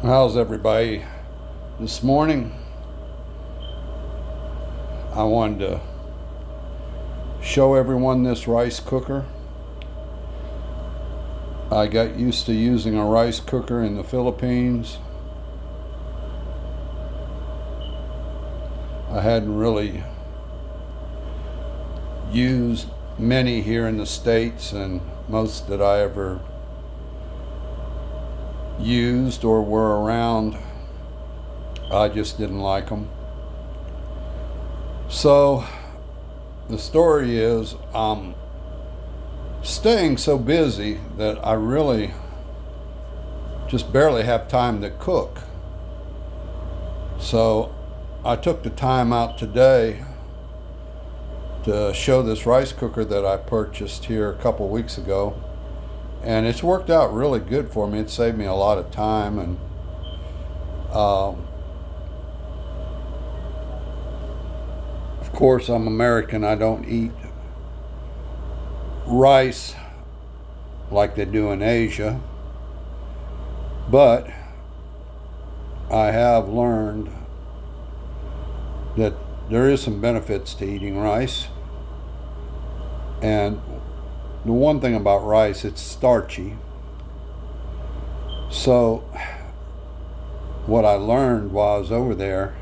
How's everybody this morning? I wanted to show everyone this rice cooker. I got used to using a rice cooker in the Philippines. I hadn't really used many here in the States, and most that I ever used or were around, I just didn't like them. So the story is I'm staying so busy that I really just barely have time to cook. So I took the time out today to show this rice cooker that I purchased here a couple weeks ago, and it's worked out really good for me. It saved me a lot of time, and of course I'm American. I don't eat rice like they do in Asia, but I have learned that there is some benefits to eating rice. And the one thing about rice, it's starchy. So what I learned while I was over there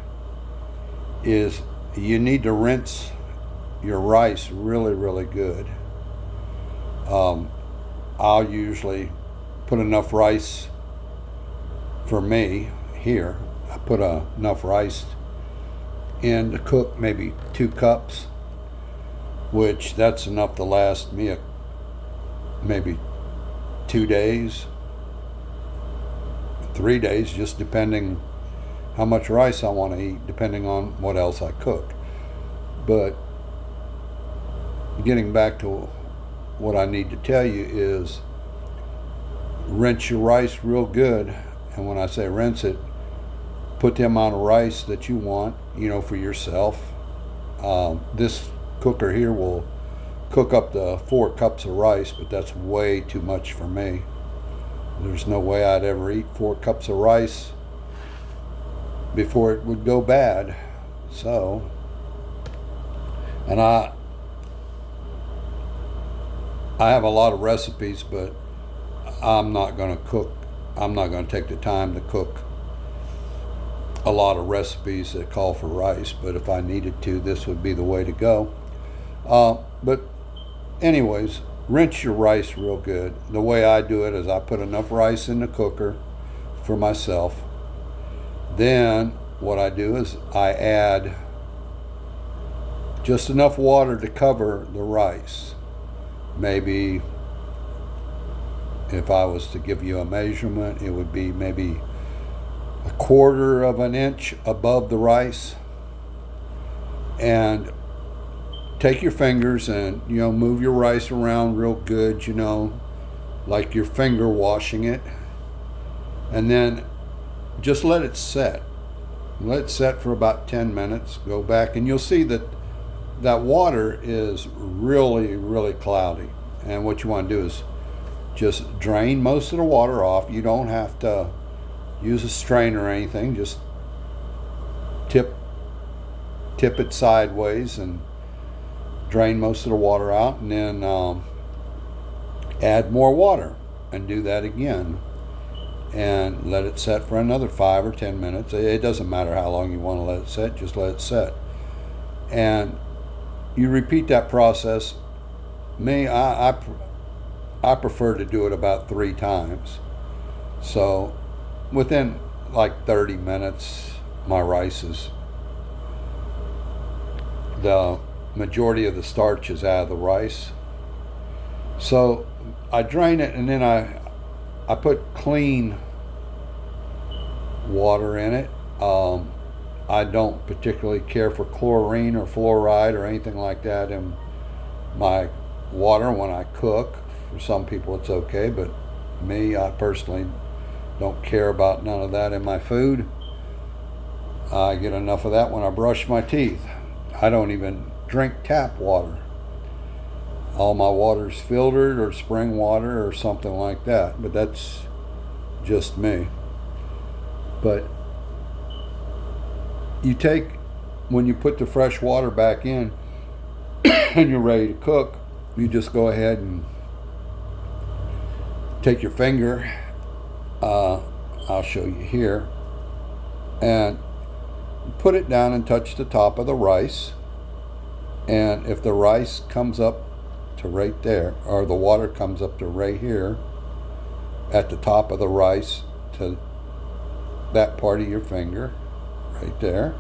is you need to rinse your rice really, really good. I'll usually put enough rice for me here. I put enough rice in to cook maybe 2 cups, which that's enough to last me maybe 2 days, 3 days, just depending how much rice I want to eat, depending on what else I cook. But getting back to what I need to tell you is rinse your rice real good. And when I say rinse it, put the amount of rice that you want, for yourself. This cooker here will cook up to 4 cups of rice, but that's way too much for me. There's no way I'd ever eat 4 cups of rice before it would go bad. So, and I have a lot of recipes, but I'm not going to take the time to cook a lot of recipes that call for rice. But if I needed to, this would be the way to go. But anyways, rinse your rice real good. The way I do it is I put enough rice in the cooker for myself. Then what I do is I add just enough water to cover the rice. Maybe if I was to give you a measurement, it would be maybe 1/4 of an inch above the rice. And take your fingers and move your rice around real good, like you're finger washing it. And then just let it set. Let it set for about 10 minutes. Go back and you'll see that water is really, really cloudy. And what you want to do is just drain most of the water off. You don't have to use a strainer or anything. Just tip it sideways and drain most of the water out, and then add more water and do that again, and let it set for another 5 or 10 minutes. It doesn't matter how long you want to let it set, just let it set. And you repeat that process. I prefer to do it about 3 times. So within like 30 minutes, my rice is, the majority of the starch is out of the rice. So I drain it, and then I put clean water in it. I don't particularly care for chlorine or fluoride or anything like that in my water when I cook. For some people it's okay, but me, I personally don't care about none of that in my food. I get enough of that when I brush my teeth. I don't even drink tap water. All my water's filtered or spring water or something like that, but that's just me. But you take, when you put the fresh water back in and you're ready to cook, you just go ahead and take your finger, I'll show you here, and put it down and touch the top of the rice. And if the rice comes up to right there, or the water comes up to right here at the top of the rice, to that part of your finger right there.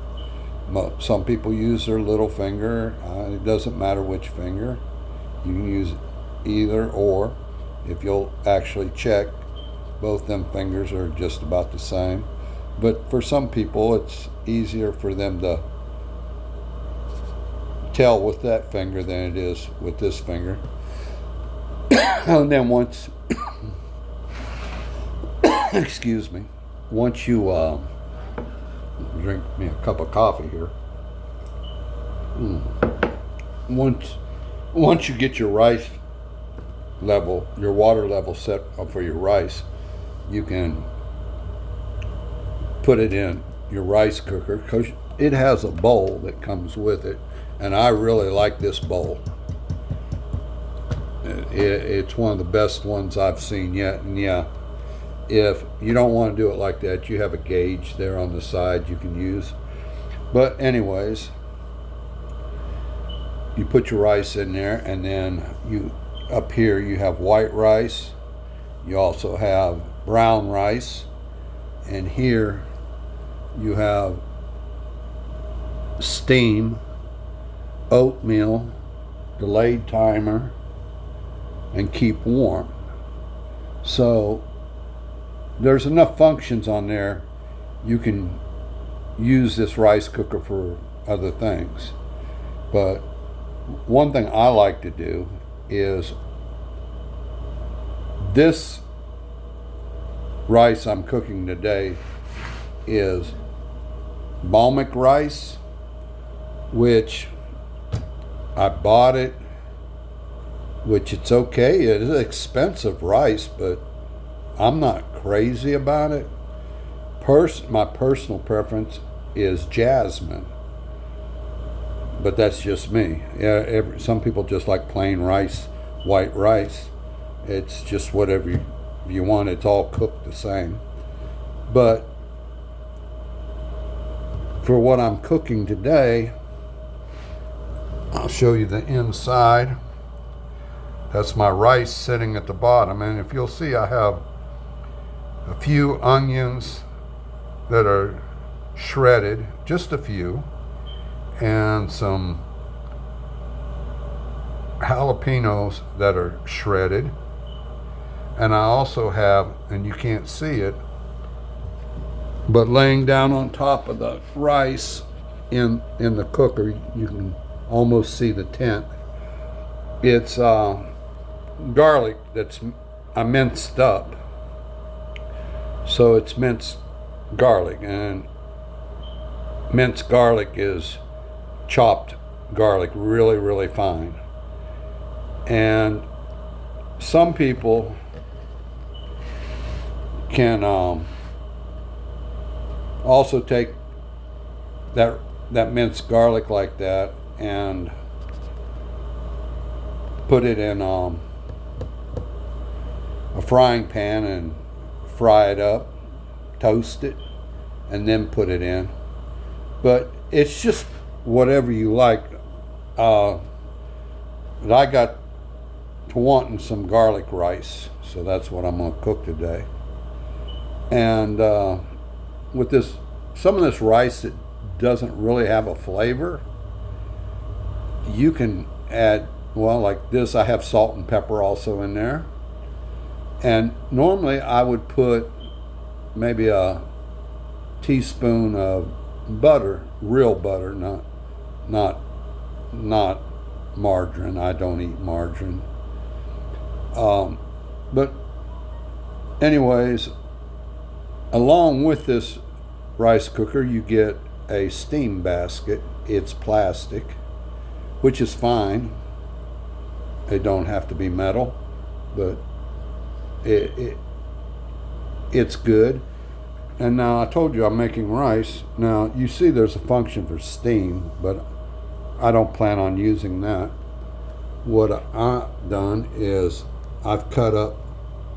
Some people use their little finger. It doesn't matter which finger. You can use either or. If you'll actually check, both them fingers are just about the same. But for some people, it's easier for them to tell with that finger than it is with this finger. And then once, excuse me, once you drink me a cup of coffee here. Once you get your rice level, your water level set up for your rice, you can put it in your rice cooker, because it has a bowl that comes with it, and I really like this bowl. It's one of the best ones I've seen yet. And yeah, if you don't want to do it like that, you have a gauge there on the side you can use. But anyways, you put your rice in there, and then you, up here you have white rice, you also have brown rice, and here you have steam, oatmeal, delayed timer, and keep warm. So there's enough functions on there. You can use this rice cooker for other things. But one thing I like to do is, this rice I'm cooking today is Balmic rice, which I bought it, which it's okay. It is expensive rice, but I'm not crazy about it. My personal preference is jasmine, but that's just me. Some people just like plain rice, white rice. It's just whatever you want. It's all cooked the same. But for what I'm cooking today, I'll show you the inside. That's my rice sitting at the bottom, and if you'll see, I have a few onions that are shredded, just a few, and some jalapenos that are shredded. And I also have, and you can't see it, but laying down on top of the rice in the cooker, you can almost see the tint. It's garlic that's I minced up. So it's minced garlic, and minced garlic is chopped garlic really, really fine. And some people can also take that minced garlic like that and put it in a frying pan and fry it up, toast it, and then put it in. But it's just whatever you like. But I got to wanting some garlic rice, so that's what I'm gonna cook today. And with this, some of this rice that doesn't really have a flavor, you can add, well, like this, I have salt and pepper also in there. And normally I would put maybe a teaspoon of butter, real butter, not margarine. I don't eat margarine. But anyways, along with this rice cooker, you get a steam basket. It's plastic, which is fine. It don't have to be metal, but it's good. And now I told you I'm making rice. Now you see there's a function for steam, but I don't plan on using that. What I've done is I've cut up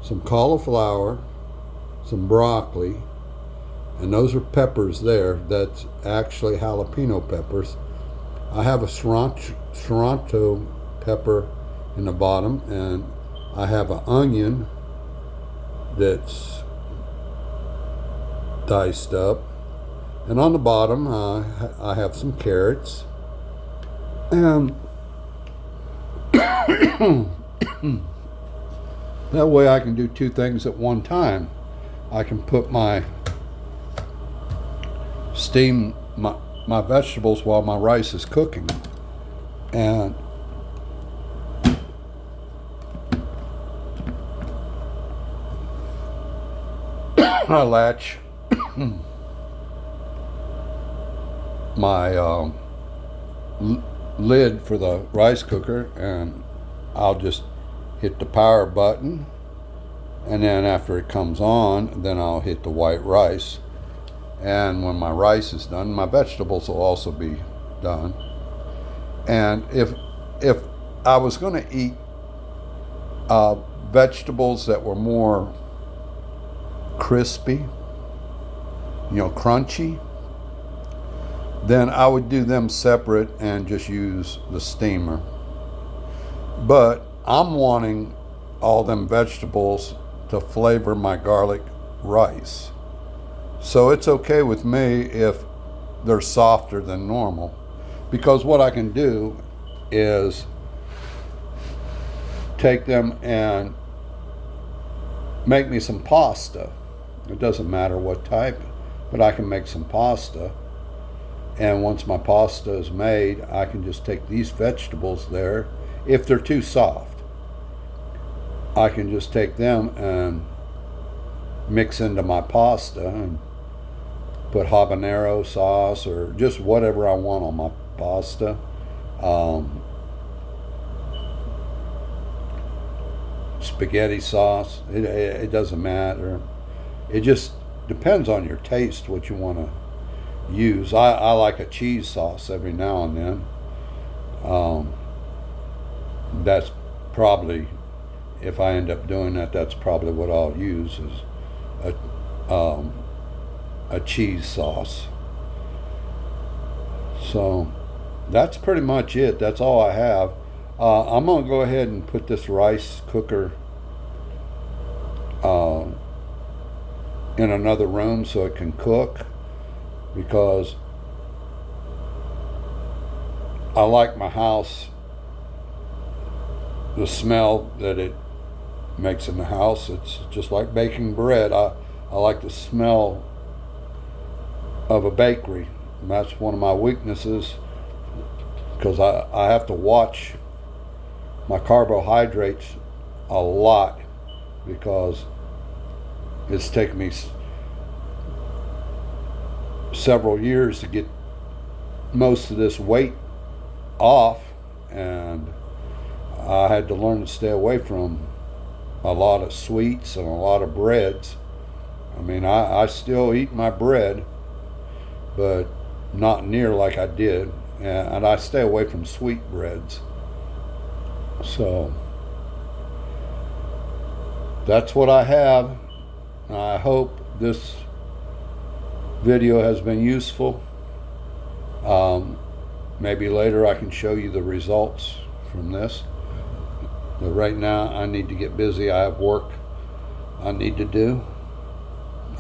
some cauliflower, some broccoli, and those are peppers there. That's actually jalapeno peppers. I have a Serrano pepper in the bottom, and I have an onion that's diced up, and on the bottom I have some carrots, and that way I can do two things at one time. I can put my my vegetables while my rice is cooking, and I latch my lid for the rice cooker, and I'll just hit the power button, and then after it comes on, then I'll hit the white rice. And when my rice is done, my vegetables will also be done. And if I was going to eat vegetables that were more crispy, crunchy, then I would do them separate and just use the steamer. But I'm wanting all them vegetables to flavor my garlic rice. So it's okay with me if they're softer than normal, because what I can do is take them and make me some pasta. It doesn't matter what type, but I can make some pasta. And once my pasta is made, I can just take these vegetables there. If they're too soft, I can just take them and mix into my pasta and put habanero sauce or just whatever I want on my pasta. Spaghetti sauce, it doesn't matter. It just depends on your taste what you want to use. I like a cheese sauce every now and then. That's probably, if I end up doing that, that's probably what I'll use, is a cheese sauce. So that's pretty much it. That's all I have. I'm going to go ahead and put this rice cooker in another room so it can cook, because I like my house, the smell that it makes in the house. It's just like baking bread. I like the smell of a bakery, and that's one of my weaknesses, because I have to watch my carbohydrates a lot, because it's taken me several years to get most of this weight off, and I had to learn to stay away from a lot of sweets and a lot of breads. I mean, I still eat my bread, but not near like I did, and I stay away from sweet breads. So that's what I have. I hope this video has been useful. Maybe later I can show you the results from this. But right now I need to get busy. I have work I need to do.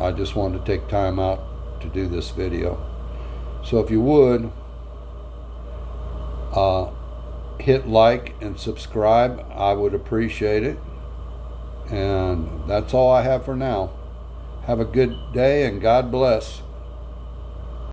I just wanted to take time out to do this video. So if you would, hit like and subscribe. I would appreciate it. And that's all I have for now. Have a good day, and God bless.